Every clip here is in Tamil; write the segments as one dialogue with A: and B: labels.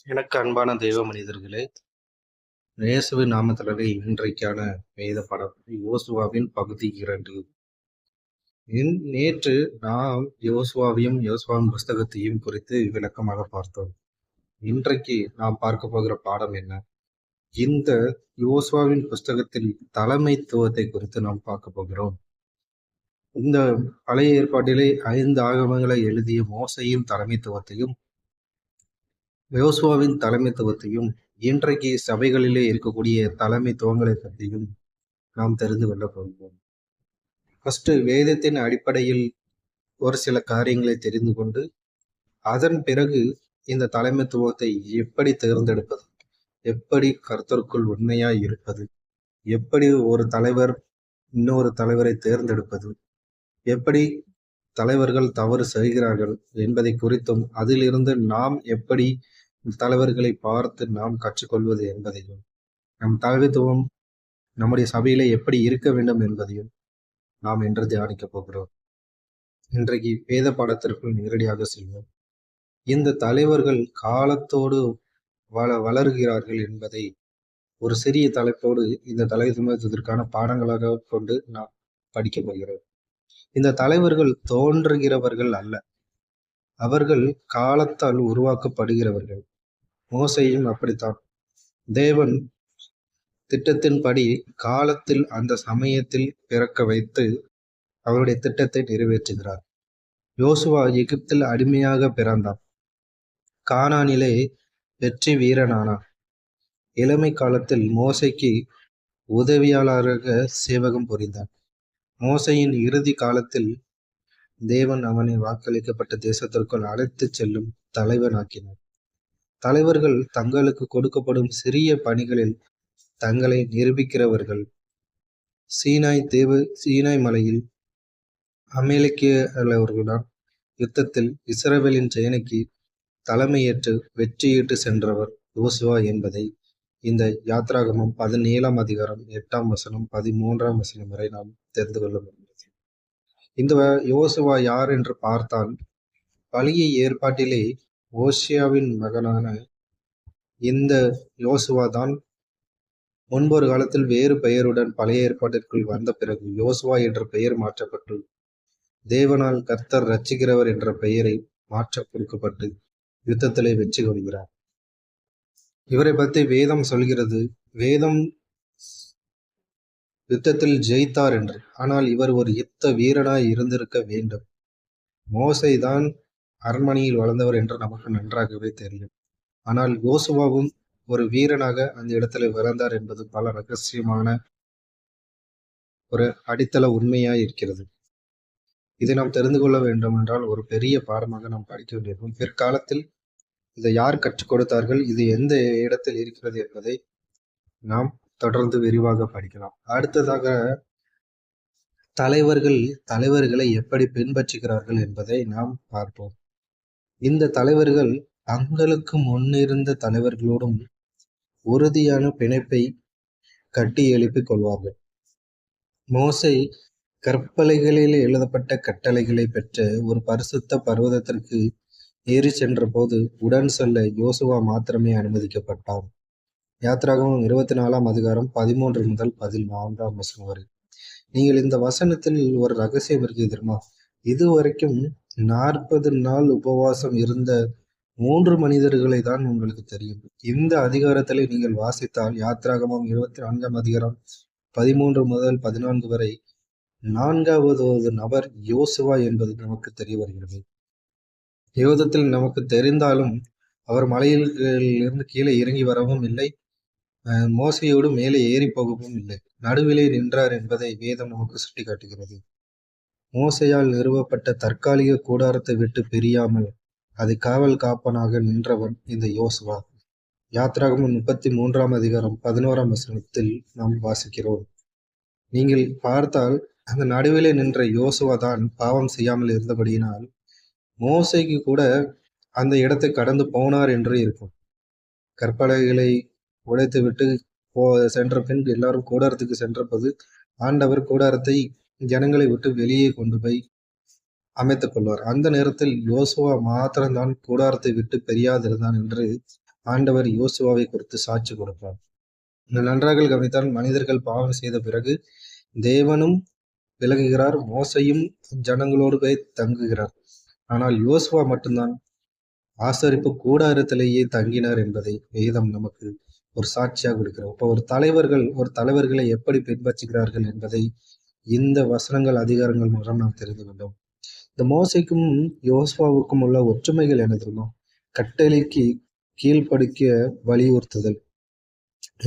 A: எனக்கு அன்பான தெய்வ மனிதர்களே, இயேசுவின் நாமத்திலே இன்றைக்கான வேத பாடம் யோசுவாவின் பகுதி 2. நேற்று நாம் யோசுவாவின் புஸ்தகத்தையும் குறித்து விளக்கமாக பார்த்தோம். இன்றைக்கு நாம் பார்க்க போகிற பாடம் என்ன? இந்த யோசுவாவின் புஸ்தகத்தில் தலைமைத்துவத்தை குறித்து நாம் பார்க்க போகிறோம். இந்த பழைய ஏற்பாட்டிலே 5 ஆகமங்களை எழுதிய மோசையின் தலைமைத்துவத்தையும் யோசுவாவின் தலைமைத்துவத்தையும் இன்றைக்கு சபைகளிலே இருக்கக்கூடிய தலைமைத்துவங்களை பற்றியும் நாம் தெரிந்து கொள்ள போகிறோம். ஃபர்ஸ்ட் வேதத்தின் அடிப்படையில் ஒரு சில காரியங்களை தெரிந்து கொண்டு அதன் பிறகு இந்த தலைமைத்துவத்தை எப்படி தேர்ந்தெடுப்பது, எப்படி கர்த்தருக்குள் உண்மையாய் இருப்பது, எப்படி ஒரு தலைவர் இன்னொரு தலைவரை தேர்ந்தெடுப்பது, எப்படி தலைவர்கள் தவறு செய்கிறார்கள் என்பதை குறித்தும் அதிலிருந்து நாம் எப்படி தலைவர்களை பார்த்து நாம் கற்றுக்கொள்வது என்பதையும் நம் தலைமைத்துவம் நம்முடைய சபையிலே எப்படி இருக்க வேண்டும் என்பதையும் நாம் இன்று தியானிக்க போகிறோம். இன்றைக்கு வேத பாடத்திற்குள் நேரடியாக செல்வோம். இந்த தலைவர்கள் காலத்தோடு வளர்கிறார்கள் என்பதை ஒரு சிறிய தலைப்போடு இந்த தலைமைத்துவத்திற்கான பாடங்களாக கொண்டு நாம் படிக்க போகிறோம். இந்த தலைவர்கள் தோன்றுகிறவர்கள் அல்ல, அவர்கள் காலத்தால் உருவாக்கப்படுகிறவர்கள். மோசையும் அப்படித்தான். தேவன் திட்டத்தின்படி காலத்தில் அந்த சமயத்தில் பிறக்க வைத்து அவருடைய திட்டத்தை நிறைவேற்றுகிறார். யோசுவா எகிப்தில் அடிமையாக பிறந்தான். கானானிலே வெற்றி வீரனானான். இளமை காலத்தில் மோசைக்கு உதவியாளராக சேவகம் புரிந்தான். மோசையின் இறுதி காலத்தில் தேவன் அவனை வாக்களிக்கப்பட்ட தேசத்திற்குள் அழைத்து செல்லும் தலைவனாக்கினார். தலைவர்கள் தங்களுக்கு கொடுக்கப்படும் சிறிய பணிகளில் தங்களை நிரூபிக்கிறவர்கள். சீனாய் மலையில் அமேலிக்கியர்களுடன் யுத்தத்தில் இஸ்ரவேலின் சேனைக்கு தலைமையேற்று வெற்றியிட்டு சென்றவர் யோசுவா என்பதை இந்த யாத்ராகமம் 17ஆம் அதிகாரம் 8ஆம் வசனம் 13ஆம் வசனம் வரை நாம் தெரிந்து கொள்ள முடியும். இந்த யோசுவா யார் என்று பார்த்தால், பழைய ஏற்பாட்டிலே ஓசியாவின் மகனான இந்த யோசுவா தான் முன்பொரு காலத்தில் வேறு பெயருடன் பழைய ஏற்பாட்டிற்குள் வந்த பிறகு யோசுவா என்ற பெயர் மாற்றப்பட்டு தேவனால் கர்த்தர் ரட்சிக்கிறவர் என்ற பெயரை மாற்ற கொடுக்கப்பட்டு யுத்தத்திலே வெற்றி கொள்கிறார். இவரை பற்றி வேதம் சொல்கிறது, வேதம் யுத்தத்தில் ஜெயித்தார் என்று. ஆனால் இவர் ஒரு யுத்த வீரனாய் இருந்திருக்க வேண்டும். மோசை தான் அரண்மனையில் வளர்ந்தவர் என்று நமக்கு நன்றாகவே தெரியும். ஆனால் யோசுவாவும் ஒரு வீரனாக அந்த இடத்துல வளர்ந்தார் என்பது பல ரகசியமான ஒரு அடித்தள உண்மையாய் இருக்கிறது. இதை நாம் தெரிந்து கொள்ள வேண்டும் என்றால் ஒரு பெரிய பாடமாக நாம் படிக்க வேண்டியிருக்கும். பிற்காலத்தில் இதை யார் கற்றுக் கொடுத்தார்கள், இது எந்த இடத்தில் இருக்கிறது என்பதை நாம் தொடர்ந்து விரிவாக படிக்கலாம். அடுத்ததாக தலைவர்களை எப்படி பின்பற்றுகிறார்கள் என்பதை நாம் பார்ப்போம். இந்த தலைவர்கள் தங்களுக்கு முன்னிருந்த தலைவர்களோடும் உறுதியான பிணைப்பை கட்டி எழுப்பிக் கொள்வார்கள். மோசை கற்பலகைகளில் எழுதப்பட்ட கட்டளைகளை பெற்ற ஒரு பரிசுத்த பர்வதத்திற்கு ஏறி சென்ற போது உடன் செல்ல யோசுவா மாத்திரமே அனுமதிக்கப்பட்டார். யாத்ராகமம் 24ஆம் அதிகாரம் 13 முதல் 14ஆம் வசனம் வரை. நீங்கள் இந்த வசனத்தில் ஒரு ரகசியம் இருக்கு தெரியுமா? இதுவரைக்கும் 40 நாள் உபவாசம் இருந்த 3 மனிதர்களை தான் உங்களுக்கு தெரியும். இந்த அதிகாரத்திலே நீங்கள் வாசித்தால் யாத்ராகமம் 24ஆம் அதிகாரம் 13 முதல் 14 வரை 4வது நபர் யோசுவா என்பது நமக்கு தெரிய வருகிறது. யோதத்தில் நமக்கு தெரிந்தாலும் அவர் மலையில் இருந்து கீழே இறங்கி வரவும் இல்லை, மோசையோடு மேலே ஏறி போகவும் இல்லை, நடுவிலே நின்றார் என்பதை வேதம் நமக்கு சுட்டி காட்டுகிறது. மோசையால் நிறுவப்பட்ட தற்காலிக கூடாரத்தை விட்டு பிரியாமல் அதை காவல் காப்பனாக நின்றவன் இந்த யோசுவா. யாத்ராகமம் 33ஆம் அதிகாரம் 11ஆம் வசனத்தில் நாம் வாசிக்கிறோம். நீங்கள் பார்த்தால் அந்த நடுவிலே நின்ற யோசுவா தான் பாவம் செய்யாமல் இருந்தபடியினால் மோசைக்கு கூட அந்த இடத்தை கடந்து போனார் என்று இருக்கும். கற்பலகைகளை உடைத்து விட்டு சென்ற பின் எல்லாரும் கூடாரத்துக்கு சென்றபோது ஆண்டவர் கூடாரத்தை ஜனங்களை விட்டு வெளியே கொண்டு போய் அமைத்துக் கொள்வார். அந்த நேரத்தில் யோசுவா மாத்திரம்தான் கூடாரத்தை விட்டு பிரியாதிருந்தான் என்று ஆண்டவர் யோசுவாவை குறித்து சாட்சி கொடுப்பார். நன்றாக கவனித்தால் மனிதர்கள் பாவம் செய்த பிறகு தேவனும் விலகுகிறார், மோசையும் ஜனங்களோடு போய் தங்குகிறார். ஆனால் யோசுவா மட்டும்தான் ஆசரிப்பு கூடாரத்திலேயே தங்கினார் என்பதை வேதம் நமக்கு ஒரு சாட்சியாக கொடுக்கிறார். இப்போ ஒரு தலைவர்களை எப்படி பின்பற்றுகிறார்கள் என்பதை இந்த வசனங்கள் அதிகாரங்கள் மூலம் நாம் தெரிந்து கொண்டோம். இந்த மோசைக்கும் யோசுவாவுக்கும் உள்ள ஒற்றுமைகள் என்ன தெரியுமா? கட்டளைக்கு கீழ்ப்படுக்க வலியுறுத்துதல்,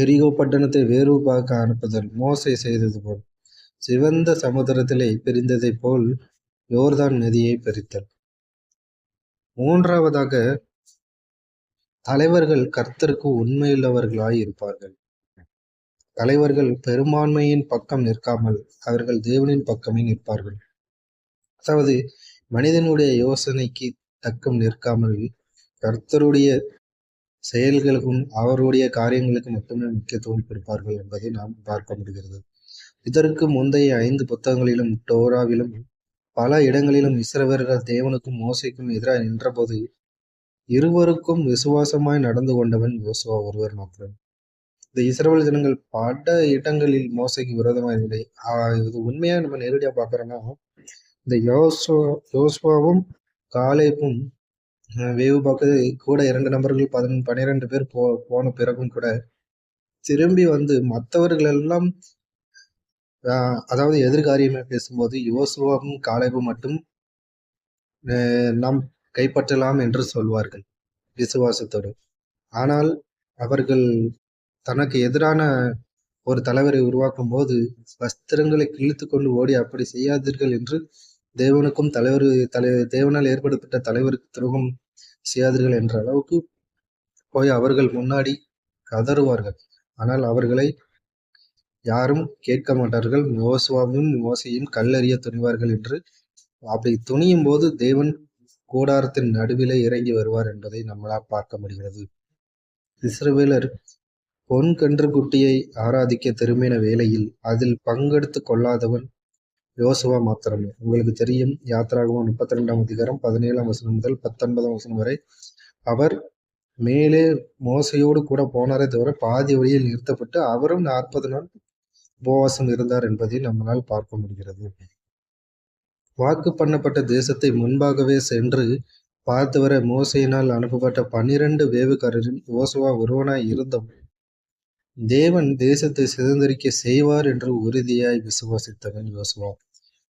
A: எரிகோ பட்டணத்தை வேறு பார்க்க அனுப்புதல் மோசை செய்தது போல், சிவந்த சமுத்திரத்திலே பிரிந்ததை போல் யோர்தான் நதியை பிரித்தல். மூன்றாவதாக, தலைவர்கள் கர்த்தருக்கு உண்மையுள்ளவர்களாய் இருப்பார்கள். தலைவர்கள் பெரும்பான்மையின் பக்கம் நிற்காமல் அவர்கள் தேவனின் பக்கமே நிற்பார்கள். அதாவது மனிதனுடைய யோசனைக்கு தக்கம் நிற்காமல் கர்த்தருடைய செயல்களுக்கும் அவருடைய காரியங்களுக்கு மட்டுமே முக்கியத்துவம் கொடுப்பார்கள் என்பதை நாம் பார்க்க முடிகிறது. இதற்கு முந்தைய 5 புத்தகங்களிலும் டோராவிலும் பல இடங்களிலும் இஸ்ரவேலர்கள் தேவனுக்கும் மோசைக்கும் எதிராக நின்றபோது இருவருக்கும் விசுவாசமாய் நடந்து கொண்டவன் யோசுவா ஒருவர் மாத்திரம். இந்த இஸ்ரவேல் ஜனங்கள் பல இடங்களில் மோசைக்கு விரோதமாக இல்லை. இது உண்மையா நம்ம நேரடியா பார்க்கறோம்னா, இந்த யோசுவாவும் காலேபும் வேவு பார்க்க கூட 2 நபர்கள் 12 பேர் போன பிறகும் கூட திரும்பி வந்து மற்றவர்கள் எல்லாம் அதாவது எதிர்காரியமே பேசும்போது யோசுவாவும் காலேபும் மட்டும் நாம் கைப்பற்றலாம் என்று சொல்வார்கள் விசுவாசத்தோடு. ஆனால் அவர்கள் தனக்கு எதிரான ஒரு தலைவரை உருவாக்கும் போது வஸ்திரங்களை கிழித்து கொண்டு ஓடி அப்படி செய்யாதீர்கள் என்று தேவனுக்கும் தேவனால் ஏற்படுத்தப்பட்ட தலைவருக்கு துரோகம் செய்யாதீர்கள் என்ற அளவுக்கு போய் அவர்கள் முன்னாடி கதறுவார்கள். ஆனால் அவர்களை யாரும் கேட்க மாட்டார்கள். யோசுவாவும் மோசையும் கல்லறிய துணிவார்கள் என்று. அப்படி துணியும் போது தேவன் கூடாரத்தின் நடுவிலே இறங்கி வருவார் என்பதை நம்மளால் பார்க்க முடிகிறது. இஸ்ரவேலர் பொன் கன்று குட்டியை ஆராதிக்க திரும்பின வேளையில் அதில் பங்கெடுத்து கொள்ளாதவன் யோசுவா மாத்திரமே. உங்களுக்கு தெரியும், யாத்திராகமம் 32ஆம் அதிகாரம் 17ஆம் வசனம் முதல் 19ஆம் வசனம் வரை அவர் மேலே மோசையோடு கூட போனாரே தவிர பாதி வழியில் நிறுத்தப்பட்டு அவரும் 40 நாள் உபவாசம் இருந்தார் என்பதை நம்மளால் பார்க்க முடிகிறது. வாக்கு பண்ணப்பட்ட தேசத்தை முன்பாகவே சென்று பார்த்து வர மோசையினால் அனுப்பப்பட்ட 12 வேவுக்காரரில் யோசுவா ஒருவனாய் இருந்தும் தேவன் தேசத்தை சுதந்திரிக்க செய்வார் என்று உறுதியாய் விசுவாசித்தவன் யோசுவா.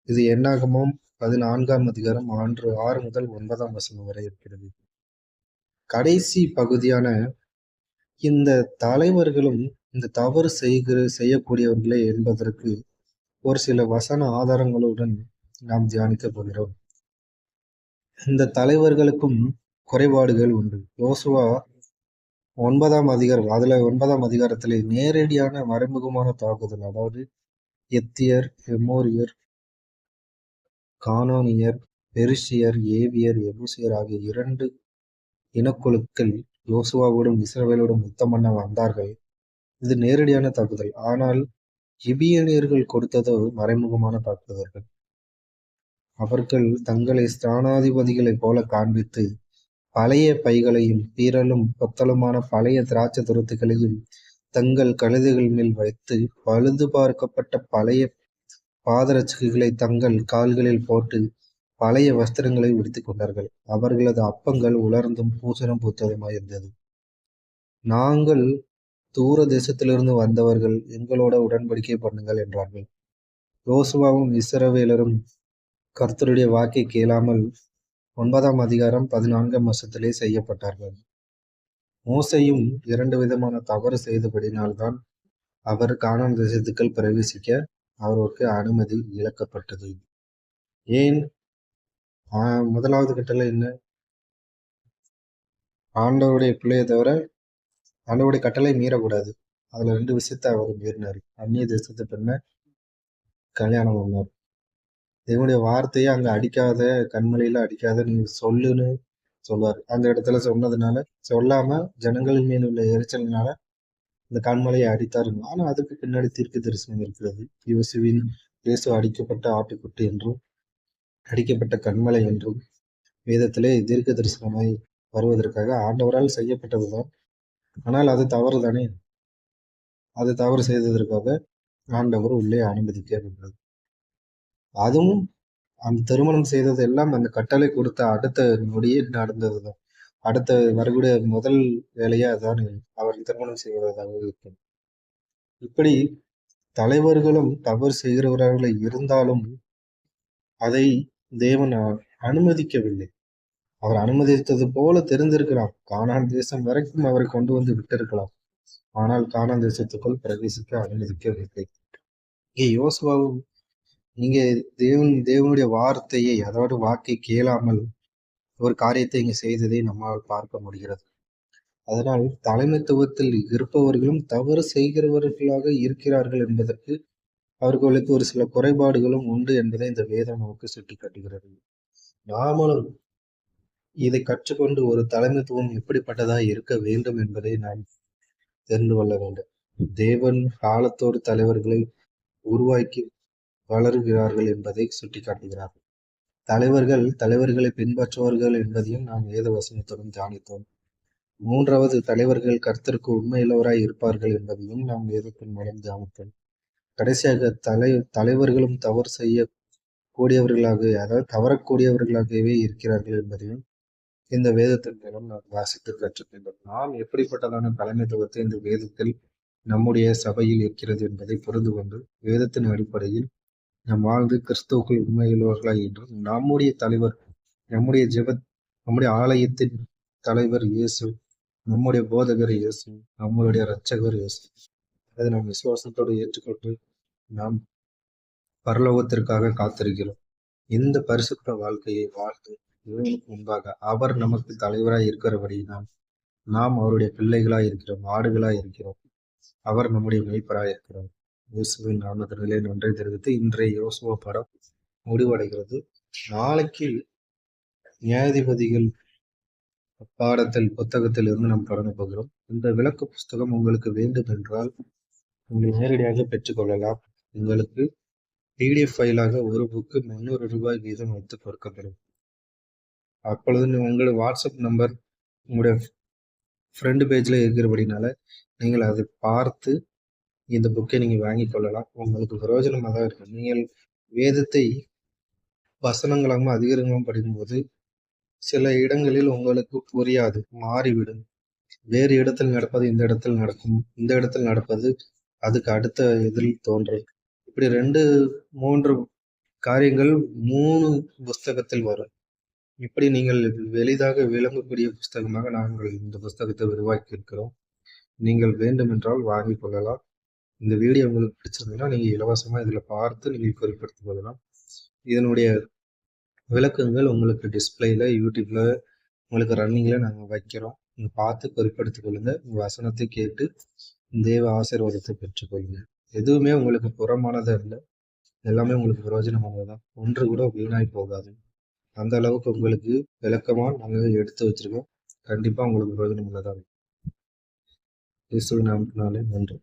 A: இது என்னாகமம் 14ஆம் அதிகாரம் 6 முதல் 9ஆம் வசனம் வரை இருக்கிறது. கடைசி பகுதியான இந்த தலைவர்களும் இந்த தவறு செய்யக்கூடியவர்களே என்பதற்கு ஒரு சில வசன ஆதாரங்களுடன் நாம் தியானிக்க போகிறோம். இந்த தலைவர்களுக்கும் குறைபாடுகள் உண்டு. யோசுவா 9ஆம் அதிகாரம், அதுல 9ஆம் அதிகாரத்திலே நேரடியான மறைமுகமான தாக்குதல், அதாவது எத்தியர், எமோரியர், கானானியர், பெரிசியர், ஏவியர், எபூசியர் ஆகிய 2 இனக்குழுக்கள் யோசுவாவோடும் இஸ்ரவேலோடும் யுத்தம் பண்ண வந்தார்கள். இது நேரடியான தாக்குதல். ஆனால் கிபியனியர்கள் கொடுத்ததோ மறைமுகமான தாக்குதல்கள். அவர்கள் தங்களை ஸ்தானாதிபதிகளைப் போல காண்பித்து பழைய பைகளையும் பீரலும் பொத்தலுமான பழைய திராட்சை துருத்துகளையும் தங்கள் கழுதைகள் மேல் வைத்து பழுது பார்க்கப்பட்ட பழைய பாதரட்சைகளை தங்கள் கால்களில் போட்டு பழைய வஸ்திரங்களை உடுத்திக் கொண்டார்கள். அவர்களது அப்பங்கள் உலர்ந்தும் பூசணம் பூத்ததுமாயிருந்தது. நாங்கள் தூர தேசத்திலிருந்து வந்தவர்கள், எங்களோட உடன்படிக்கை பண்ணுங்கள் என்றார்கள். யோசுவாவும் இஸ்ரவேலரும் கர்த்தருடைய வாக்கை கேளாமல் 9ஆம் அதிகாரம் 14ஆம் வசனத்திலே செய்யப்பட்டார்கள். மோசையும் 2 விதமான தவறு செய்தபடினால்தான் அவர் கானான் தேசத்துக்குள் பிரவேசிக்க அவருக்கு அனுமதி இழக்கப்பட்டது. ஏன்? முதலாவது கட்டளை என்ன? ஆண்டவருடைய பிள்ளையை தவிர ஆண்டவருடைய கட்டளை மீறக்கூடாது. அதுல 2 விஷயத்த அவர் மீறினார். அந்நிய தேசத்து பெண்ணை கல்யாணம் பண்ணார். தேவனுடைய வார்த்தையை அங்க அடிக்காத, கண்மலையில அடிக்காத, நீ சொல்லுன்னு சொல்வார். அந்த இடத்துல சொன்னதுனால, சொல்லாம ஜனங்களின் மேல் உள்ள எரிச்சலினால இந்த கண்மலையை அடித்தார். ஆனா அதுக்கு பின்னாடி தீர்க்க தரிசனம் இருக்கிறது. இயேசு அடிக்கப்பட்ட ஆட்டுக்குட்டி என்றும் அடிக்கப்பட்ட கண்மலை என்றும் வேதத்திலே தீர்க்க தரிசனமாய் வருவதற்காக ஆண்டவரால் செய்யப்பட்டதுதான் ஆனால் அது தவறு தானே. அது தவறு செய்ததற்காக ஆண்டவர் உள்ளே அனுமதிக்கவில்லை. அதுவும் அந்த திருமணம் செய்தது எல்லாம் அந்த கட்டளை கொடுத்த அடுத்த நொடியே நடந்ததுதான். அடுத்த வரக்கூடிய முதல் வேலையா அதான் அவர் திருமணம் செய்வதாக இருக்கும். இப்படி தலைவர்களும் தவறு செய்கிறவர்களாக இருந்தாலும் அதை தேவன் அனுமதிக்கவில்லை. அவர் அனுமதித்தது போல தெரிந்திருக்கலாம். கானான் தேசம் வரைக்கும் அவரை கொண்டு வந்து விட்டிருக்கலாம். ஆனால் கானான் தேசத்துக்குள் பிரவேசிக்க அனுமதிக்கவில்லை. இங்கே யோசுவாவும் இங்கே தேவனுடைய வார்த்தையை, அதாவது வாக்கை கேளாமல் ஒரு காரியத்தை இங்கு செய்ததை நம்மால் பார்க்க முடிகிறது. அதனால் தலைமைத்துவத்தில் இருப்பவர்களும் தவறு செய்கிறவர்களாக இருக்கிறார்கள் என்பதற்கு அவர்களுக்கு ஒரு சில குறைபாடுகளும் உண்டு என்பதை இந்த வேதம் நமக்கு சுட்டிக்காட்டுகிறது. நாமளும் இதை கற்றுக்கொண்டு ஒரு தலைமைத்துவம் எப்படிப்பட்டதாக இருக்க வேண்டும் என்பதை நாம் தெரிந்து கொள்ள வேண்டும். தேவன் காலத்தோடு தலைவர்களை உருவாக்கி வளருகிறார்கள் என்பதை சுட்டிக்காட்டுகிறார். தலைவர்களை பின்பற்றுவார்கள் என்பதையும் நாம் வேத வசனத்துடன் தியானித்தோம். மூன்றாவது, தலைவர்கள் கர்த்தருக்கு உண்மையுள்ளவராய் இருப்பார்கள் என்பதையும் நாம் வேதத்தின் மூலம் தியானித்தோம். கடைசியாக தலைவர்களும் தவறு செய்ய கூடியவர்களாக, அதாவது தவறக்கூடியவர்களாகவே இருக்கிறார்கள் என்பதையும் இந்த வேதத்தின் மூலம் நாம் வாசித்து கற்றுக்கொண்டோம். நாம் எப்படிப்பட்டதான தலைமைத்துவத்தை இந்த வேதத்தில் நம்முடைய சபையில் இருக்கிறது என்பதை புரிந்து கொண்டு வேதத்தின் அடிப்படையில் நாம் வாழ்ந்து கிறிஸ்துவுக்குள் உண்மையுள்ளவர்களாய் என்றும் நம்முடைய தலைவர், நம்முடைய ஆலயத்தின் தலைவர் இயேசு, நம்முடைய போதகர் இயேசு, நம்மளுடைய இரட்சகர் இயேசு, அதை நாம் விசுவாசத்தோடு ஏற்றுக்கொண்டு நாம் பரலோகத்திற்காக காத்திருக்கிறோம். இந்த பரிசுத்த வாழ்க்கையை வாழ்ந்து இறைவனுக்கு முன்பாக அவர் நமக்கு தலைவராய் இருக்கிறபடி நாம் அவருடைய பிள்ளைகளாய் இருக்கிறோம், ஆடுகளாய் இருக்கிறோம். அவர் நம்முடைய மேய்ப்பராய் இருக்கிறார். இயேசுவின் நாமத்திலே நன்றி தெரிவித்து இன்றைய யோசுவா படம் முடிவடைகிறது. நாளைக்கு நியாயாதிபதிகள் புத்தகத்தில் இருந்து நாம் தொடங்க போகிறோம். இந்த விளக்க புஸ்தகம் உங்களுக்கு வேண்டும் என்றால் உங்களை நேரடியாக பெற்றுக்கொள்ளலாம். உங்களுக்கு PDF ஃபைலாக ஒரு புக்கு 300 ரூபாய் வீதம் வைத்து கொடுக்கப்படும். அப்பொழுது உங்களுடைய வாட்ஸ்அப் நம்பர் உங்களுடைய ஃப்ரெண்டு பேஜில் இருக்கிறபடினால நீங்கள் அதை பார்த்து இந்த புக்கை நீங்கள் வாங்கி கொள்ளலாம். உங்களுக்கு பிரயோஜனமாக தான் இருக்கும். நீங்கள் வேதத்தை வசனங்களாகவும் அதிகாரங்களும் படிக்கும்போது சில இடங்களில் உங்களுக்கு புரியாது, மாறிவிடும். வேறு இடத்தில் நடப்பது இந்த இடத்தில் நடக்கும், இந்த இடத்தில் நடப்பது அதுக்கு அடுத்த இதில் தோன்றும். இப்படி 2-3 காரியங்கள் 3 புஸ்தகத்தில் வரும். இப்படி நீங்கள் எளிதாக விளங்கக்கூடிய புஸ்தகமாக நாங்கள் இந்த புஸ்தகத்தை உருவாக்கி இருக்கிறோம். நீங்கள் வேண்டுமென்றால் வாங்கிக் கொள்ளலாம். இந்த வீடியோ உங்களுக்கு பிடிச்சிருந்ததுன்னா நீங்கள் இலவசமாக இதில் பார்த்து நீங்கள் குறிப்பிடுத்திக் கொள்ளலாம். இதனுடைய விளக்கங்கள் உங்களுக்கு டிஸ்பிளேல யூடியூப்ல உங்களுக்கு ரன்னிங்கில் நாங்கள் வைக்கிறோம். நீங்கள் பார்த்து குறிப்பிடுத்திக் கொள்ளுங்க. உங்கள் வசனத்தை கேட்டு தேவ ஆசீர்வாதத்தை பெற்றுக்கொள்ளுங்க. எதுவுமே உங்களுக்கு புறமானதா இல்லை, எல்லாமே உங்களுக்கு பிரயோஜனமானது தான். ஒன்று கூட வீணாய் போகாது. அந்த அளவுக்கு உங்களுக்கு விளக்கமாக நாங்கள் எடுத்து வச்சிருக்கோம். கண்டிப்பாக உங்களுக்கு பிரயோஜனம் உள்ளதாக இருக்கும். இயேசுவின் நாமத்தினாலே நன்றி.